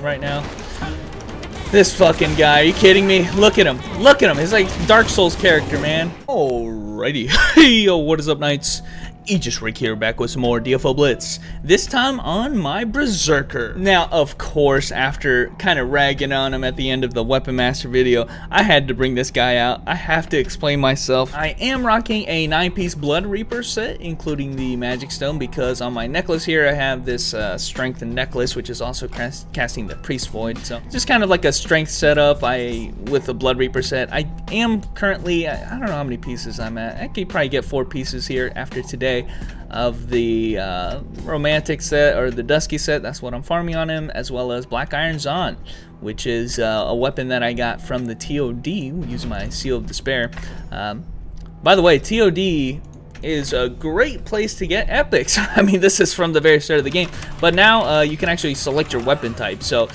right now. This fucking guy, are you kidding me? Look at him. Look at him. He's like Dark Souls character, man. Alrighty. Yo, what is up, Knights? Aegis Rick here, back with some more DFO Blitz. This time on my Berserker. Now, of course, after kind of ragging on him at the end of the Weapon Master video, I had to bring this guy out. I have to explain myself. I am rocking a 9-piece Blood Reaper set, including the Magic Stone, because on my necklace here I have this Strengthened necklace, which is also casting the Priest Void. So, just kind of like a strength setup with the Blood Reaper set. I am currently, I don't know how many pieces I'm at. I could probably get 4 pieces here after today of the romantic set, or the dusky set. That's what I'm farming on him, as well as Black Iron Zahn, which is a weapon that I got from the TOD using my Seal of Despair. By the way, TOD is a great place to get epics. I mean, this is from the very start of the game, but now you can actually select your weapon type. So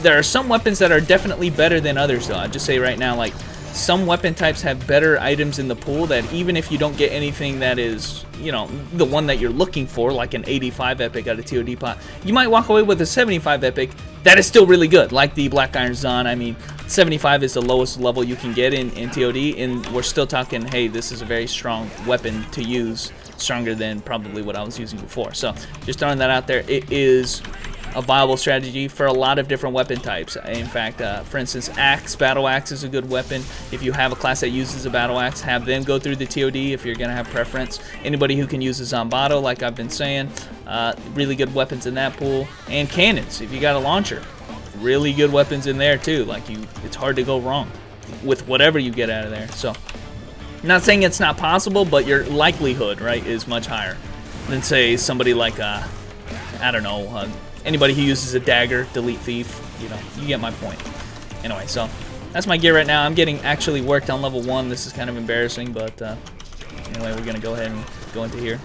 there are some weapons that are definitely better than others, though. I'll just say right now, like, some weapon types have better items in the pool that even if you don't get anything that is, you know, the one that you're looking for, like an 85 epic out of TOD pot, you might walk away with a 75 epic that is still really good, like the Black Iron Zahn. I mean, 75 is the lowest level you can get in TOD, and we're still talking, hey, this is a very strong weapon to use, stronger than probably what I was using before. So, just throwing that out there, it is a viable strategy for a lot of different weapon types. In fact, for instance, battle axe is a good weapon. If you have a class that uses a battle axe, have them go through the TOD if you're gonna have preference. Anybody who can use a Zombato, like I've been saying, really good weapons in that pool. And cannons, if you got a launcher, really good weapons in there too. Like, it's hard to go wrong with whatever you get out of there. So, I'm not saying it's not possible, but your likelihood, right, is much higher than, say, somebody like I don't know, anybody who uses a dagger, delete thief, you know, you get my point. Anyway, so that's my gear right now. I'm getting actually worked on level 1. This is kind of embarrassing, but anyway, we're gonna go ahead and go into here.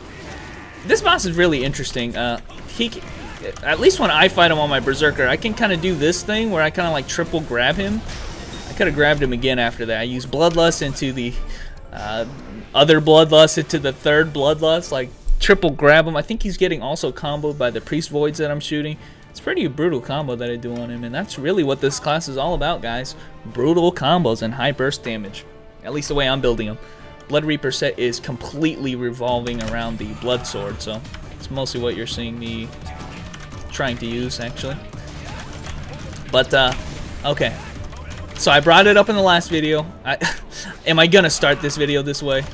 This boss is really interesting. At least when I fight him on my Berserker, I can kind of do this thing where I kind of like triple grab him. I could have grabbed him again after that. I use Bloodlust into the other Bloodlust into the third Bloodlust, like triple grab him. I think he's getting also comboed by the Priest Voids that I'm shooting. It's pretty brutal combo that I do on him, and that's really what this class is all about, guys. Brutal combos and high burst damage. At least the way I'm building them. Blood Reaper set is completely revolving around the Blood Sword, so it's mostly what you're seeing me trying to use, actually. But, okay. So I brought it up in the last video. Am I gonna start this video this way?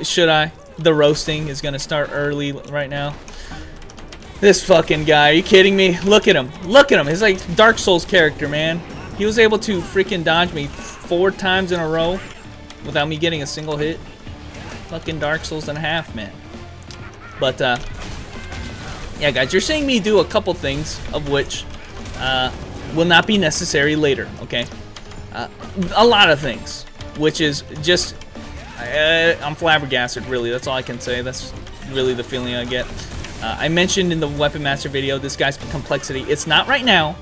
Should I? The roasting is gonna start early right now. This fucking guy, are you kidding me? Look at him. Look at him. He's like Dark Souls character, man. He was able to freaking dodge me 4 times in a row without me getting a single hit. Fucking Dark Souls and a half, man. But yeah, guys, you're seeing me do a couple things of which will not be necessary later, okay? A lot of things, which is just I'm flabbergasted, really. That's all I can say. That's really the feeling I get. I mentioned in the Weapon Master video this guy's complexity. It's not right now,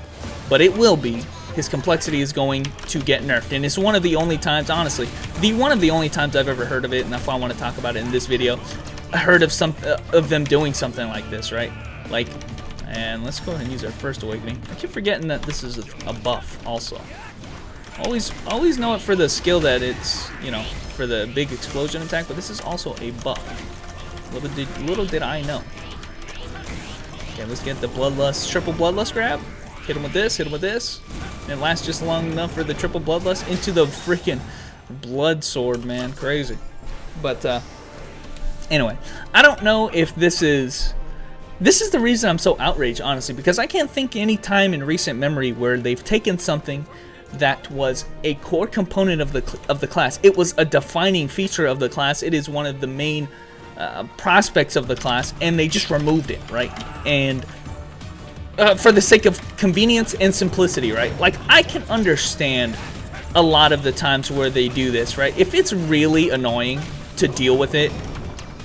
but it will be. His complexity is going to get nerfed, and it's one of the only times, honestly, one of the only times I've ever heard of it, and that's why I want to talk about it in this video. I heard of them doing something like this, right? Like, and let's go ahead and use our First Awakening. I keep forgetting that this is a buff also. Always know it for the skill that it's, you know, for the big explosion attack, but this is also a buff. Little did I know. Okay, let's get the Bloodlust, triple Bloodlust grab. Hit him with this, hit him with this. And it lasts just long enough for the triple Bloodlust into the freaking Blood Sword, man. Crazy. But, anyway, I don't know if this is the reason I'm so outraged, honestly, because I can't think any time in recent memory where they've taken something that was a core component of the class. It was a defining feature of the class. It is one of the main prospects of the class, and they just removed it, right? And for the sake of convenience and simplicity, right? Like, I can understand a lot of the times where they do this, right? If it's really annoying to deal with it,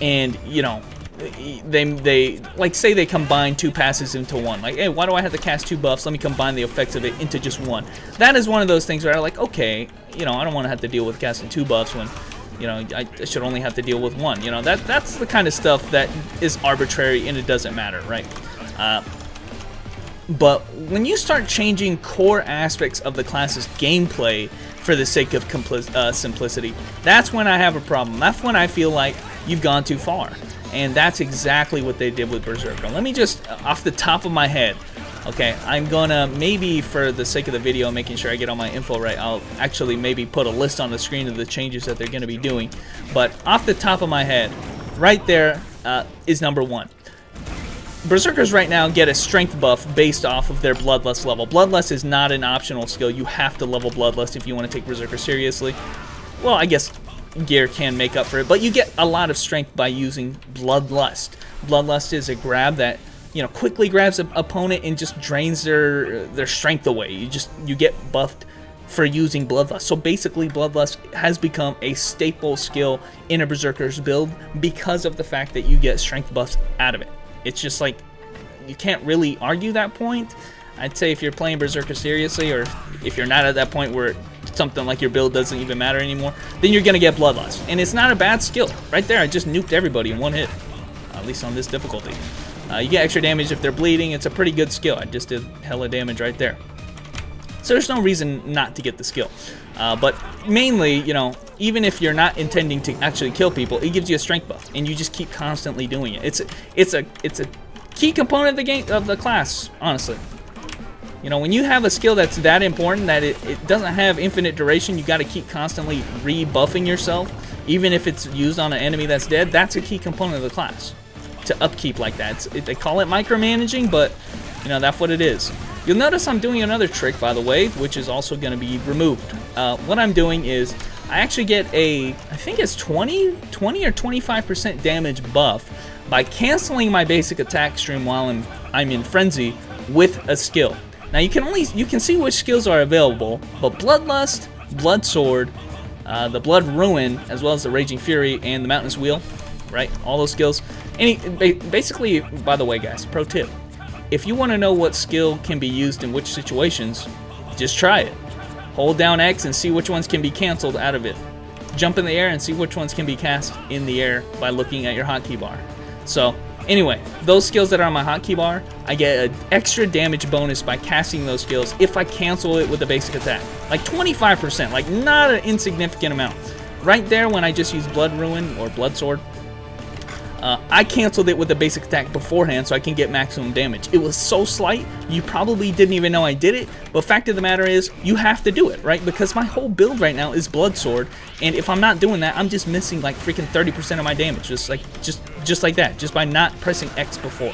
and, you know, they like, say they combine 2 passes into one. Like, hey, why do I have to cast 2 buffs? Let me combine the effects of it into just one. That is one of those things where I'm like, okay, you know, I don't want to have to deal with casting 2 buffs when, you know, I should only have to deal with 1. You know, that's the kind of stuff that is arbitrary and it doesn't matter, right? But when you start changing core aspects of the class's gameplay for the sake of simplicity, that's when I have a problem. That's when I feel like you've gone too far. And that's exactly what they did with Berserker. Let me just, off the top of my head, okay, I'm gonna, maybe for the sake of the video, making sure I get all my info right, I'll actually maybe put a list on the screen of the changes that they're gonna be doing. But off the top of my head, right there is number 1. Berserkers right now get a strength buff based off of their Bloodlust level. Bloodlust is not an optional skill. You have to level Bloodlust if you want to take Berserker seriously. Well, I guess gear can make up for it, but you get a lot of strength by using Bloodlust. Bloodlust is a grab that, you know, quickly grabs an opponent and just drains their strength away. You get buffed for using Bloodlust. So basically, Bloodlust has become a staple skill in a Berserker's build because of the fact that you get strength buffs out of it. It's just like, you can't really argue that point. I'd say if you're playing Berserker seriously, or if you're not at that point where something like your build doesn't even matter anymore, then you're going to get Bloodlust. And it's not a bad skill. Right there, I just nuked everybody in one hit, at least on this difficulty. You get extra damage if they're bleeding. It's a pretty good skill. I just did hella damage right there. So there's no reason not to get the skill. But mainly, you know, even if you're not intending to actually kill people, it gives you a strength buff, and you just keep constantly doing it. It's a key component of the game, of the class, honestly. You know, when you have a skill that's that important that it doesn't have infinite duration, you got to keep constantly rebuffing yourself, even if it's used on an enemy that's dead. That's a key component of the class, to upkeep like that. They call it micromanaging, but you know, that's what it is. You'll notice I'm doing another trick, by the way, which is also going to be removed. What I'm doing is I actually get I think it's 20 or 25% damage buff by canceling my basic attack stream while I'm in Frenzy with a skill. Now you can see which skills are available, but Bloodlust, Blood Sword, the Blood Ruin, as well as the Raging Fury and the Mountainous Wheel, right? All those skills. Basically, by the way, guys, pro tip. If you want to know what skill can be used in which situations, just try it. Hold down X and see which ones can be canceled out of it. Jump in the air and see which ones can be cast in the air by looking at your hotkey bar. So, anyway, those skills that are on my hotkey bar, I get an extra damage bonus by casting those skills if I cancel it with a basic attack. Like 25%, like not an insignificant amount. Right there when I just used Blood Ruin or Blood Sword, I canceled it with a basic attack beforehand so I can get maximum damage. It was so slight, you probably didn't even know I did it, but fact of the matter is, you have to do it, right? Because my whole build right now is Blood Sword, and if I'm not doing that, I'm just missing like freaking 30% of my damage, just like that, just by not pressing X before.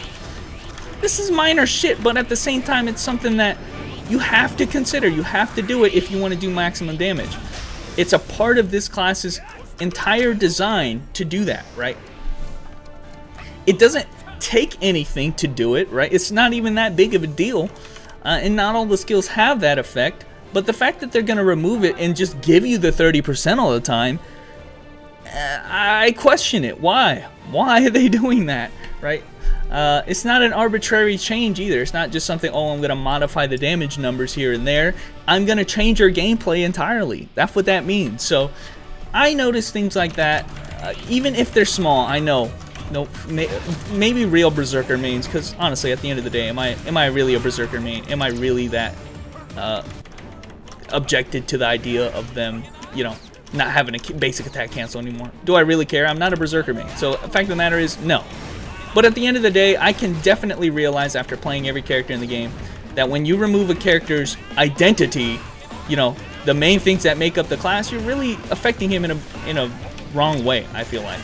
This is minor shit, but at the same time, it's something that you have to consider. You have to do it if you want to do maximum damage. It's a part of this class's entire design to do that, right? It doesn't take anything to do it, right? It's not even that big of a deal, and not all the skills have that effect, but the fact that they're going to remove it and just give you the 30% all the time, I question it. Why? Why are they doing that, right? It's not an arbitrary change either. It's not just something, oh, I'm going to modify the damage numbers here and there. I'm going to change your gameplay entirely. That's what that means. So I notice things like that, even if they're small. I know. No, maybe real Berserker mains, because honestly, at the end of the day, am I really a Berserker main? Am I really that objected to the idea of them, you know, not having a basic attack cancel anymore? Do I really care? I'm not a Berserker main. So the fact of the matter is, no. But at the end of the day, I can definitely realize after playing every character in the game that when you remove a character's identity, you know, the main things that make up the class, you're really affecting him in a wrong way, I feel like.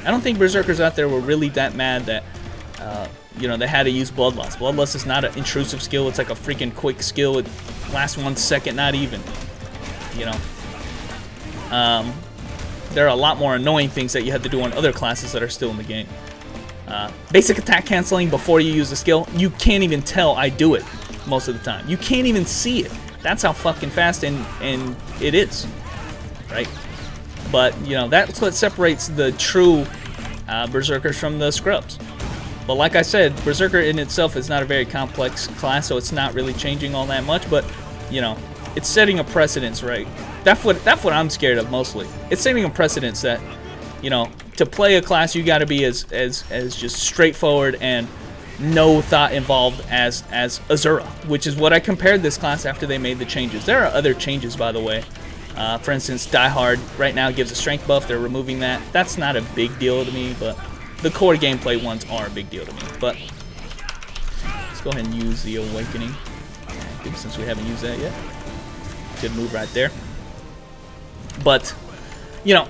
I don't think Berserkers out there were really that mad that, you know, they had to use Bloodlust. Bloodlust is not an intrusive skill. It's like a freaking quick skill. It lasts 1 second, not even. You know, there are a lot more annoying things that you have to do on other classes that are still in the game. Basic attack canceling before you use the skill, you can't even tell I do it most of the time. You can't even see it. That's how fucking fast and it is, right? But, you know, that's what separates the true Berserkers from the scrubs. But like I said, Berserker in itself is not a very complex class, so it's not really changing all that much. But, you know, it's setting a precedence, right? That's what I'm scared of mostly. It's setting a precedence that, you know, to play a class, you got to be as just straightforward and no thought involved as Azura, which is what I compared this class after they made the changes. There are other changes, by the way. For instance, Die Hard right now gives a strength buff. They're removing that. That's not a big deal to me, but the core gameplay ones are a big deal to me. But let's go ahead and use the Awakening, since we haven't used that yet. Good move right there. But, you know,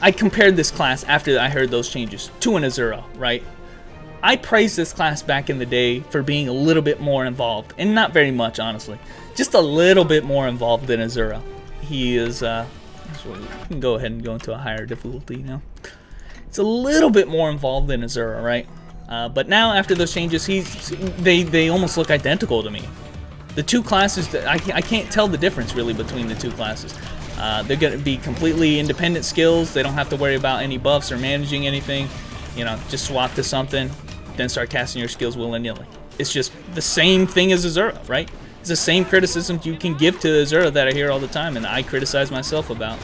I compared this class after I heard those changes to an Azura, right? I praised this class back in the day for being a little bit more involved, and not very much, honestly. Just a little bit more involved than Azura. He is, so we can go ahead and go into a higher difficulty now. It's a little bit more involved than Azura, right? But now, after those changes, they almost look identical to me. The two classes, I can't tell the difference, really, between the two classes. They're going to be completely independent skills. They don't have to worry about any buffs or managing anything. You know, just swap to something, then start casting your skills willy-nilly. It's just the same thing as Azura, right? It's the same criticisms you can give to Azura that I hear all the time, and I criticize myself about.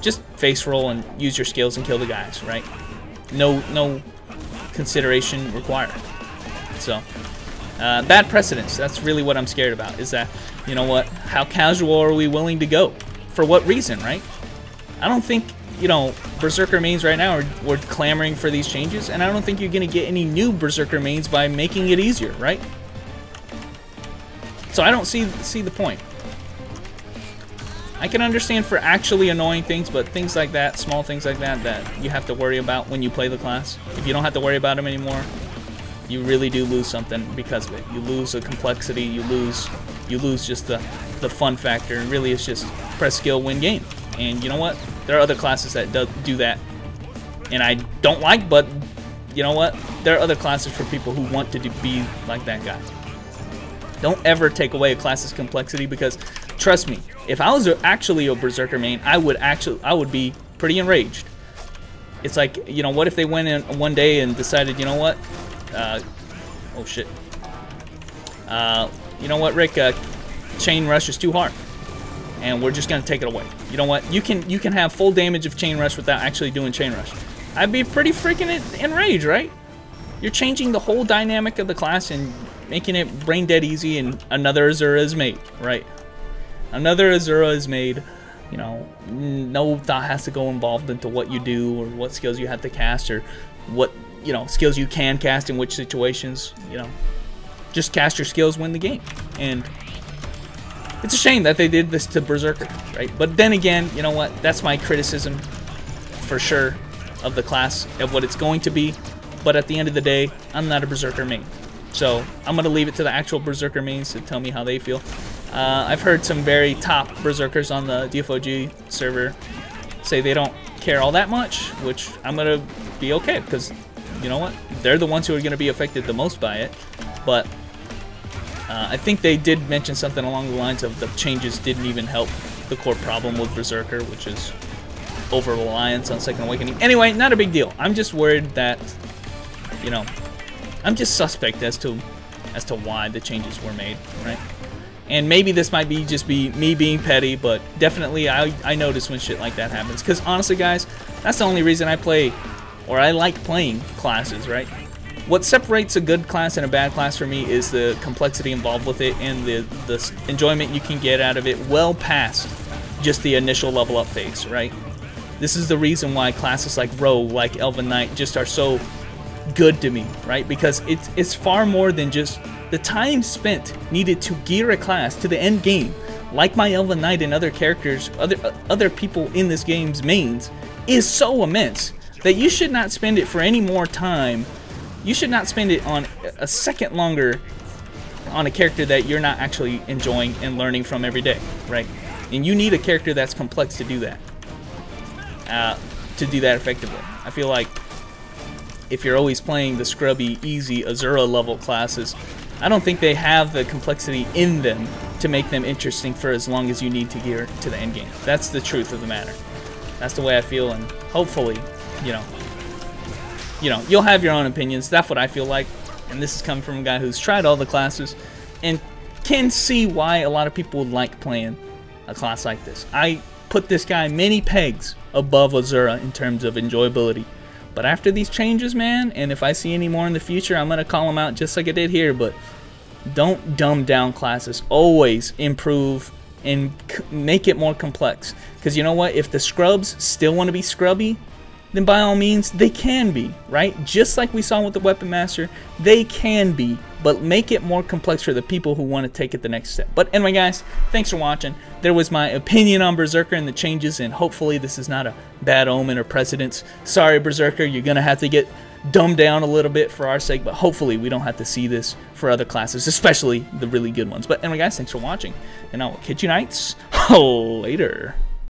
Just face roll and use your skills and kill the guys, right? No consideration required. So, bad precedence. That's really what I'm scared about, is that, you know what, how casual are we willing to go? For what reason, right? I don't think, you know, Berserker mains right now we're clamoring for these changes, and I don't think you're going to get any new Berserker mains by making it easier, right? So I don't see the point. I can understand for actually annoying things, but things like that, small things like that, that you have to worry about when you play the class. If you don't have to worry about them anymore, you really do lose something because of it. You lose the complexity, you lose just the fun factor, and really it's just press skill, win game. And you know what? There are other classes that do that, and I don't like, but you know what? There are other classes for people who want to be like that guy. Don't ever take away a class's complexity, because trust me, if I was actually a Berserker main, I would be pretty enraged. It's like, you know, what if they went in one day and decided, you know what? Oh shit. You know what, Rick? Chain rush is too hard, and we're just gonna take it away. You know what? You can have full damage of chain rush without actually doing chain rush. I'd be pretty freaking enraged, right? You're changing the whole dynamic of the class and making it brain dead easy, and another Azura is made, right? Another Azura is made. You know, no thought has to go involved into what you do or what skills you have to cast or what, you know, skills you can cast in which situations. You know, just cast your skills, win the game. And it's a shame that they did this to Berserker, right? But then again, you know what? That's my criticism for sure of the class, of what it's going to be. But at the end of the day, I'm not a Berserker main. So I'm going to leave it to the actual Berserker mains to tell me how they feel. I've heard some very top Berserkers on the DFOG server say they don't care all that much, which I'm going to be okay, because you know what? They're the ones who are going to be affected the most by it. But I think they did mention something along the lines of the changes didn't even help the core problem with Berserker, which is over-reliance on Second Awakening. Anyway, not a big deal. I'm just worried that, you know, I'm just suspect as to why the changes were made, right? And maybe this might be just me being petty, but definitely I notice when shit like that happens. Because honestly, guys, that's the only reason I play, or I like playing classes, right? What separates a good class and a bad class for me is the complexity involved with it and the enjoyment you can get out of it well past just the initial level up phase, right? This is the reason why classes like Rogue, like Elven Knight just are so good to me, right? Because it's far more than just the time spent needed to gear a class to the end game, like my Elven Knight and other characters, other people in this game's mains, is so immense that you should not spend it for any more time. You should not spend it on a second longer on a character that you're not actually enjoying and learning from every day, right? And you need a character that's complex to do that, effectively. I feel like if you're always playing the scrubby, easy Azura level classes, I don't think they have the complexity in them to make them interesting for as long as you need to gear to the end game. That's the truth of the matter. That's the way I feel, and hopefully, you know, you'll have your own opinions. That's what I feel like, and this is coming from a guy who's tried all the classes and can see why a lot of people would like playing a class like this. I put this guy many pegs above Azura in terms of enjoyability, But after these changes, man, and if I see any more in the future, I'm going to call them out just like I did here. But don't dumb down classes. Always improve and make it more complex. Because you know what? If the scrubs still want to be scrubby, then by all means, they can be, right? Just like we saw with the Weapon Master, they can be, but make it more complex for the people who want to take it the next step. But anyway, guys, thanks for watching. There was my opinion on Berserker and the changes, and hopefully this is not a bad omen or precedence. Sorry, Berserker, you're going to have to get dumbed down a little bit for our sake, but hopefully we don't have to see this for other classes, especially the really good ones. But anyway, guys, thanks for watching, and I will catch you knights later.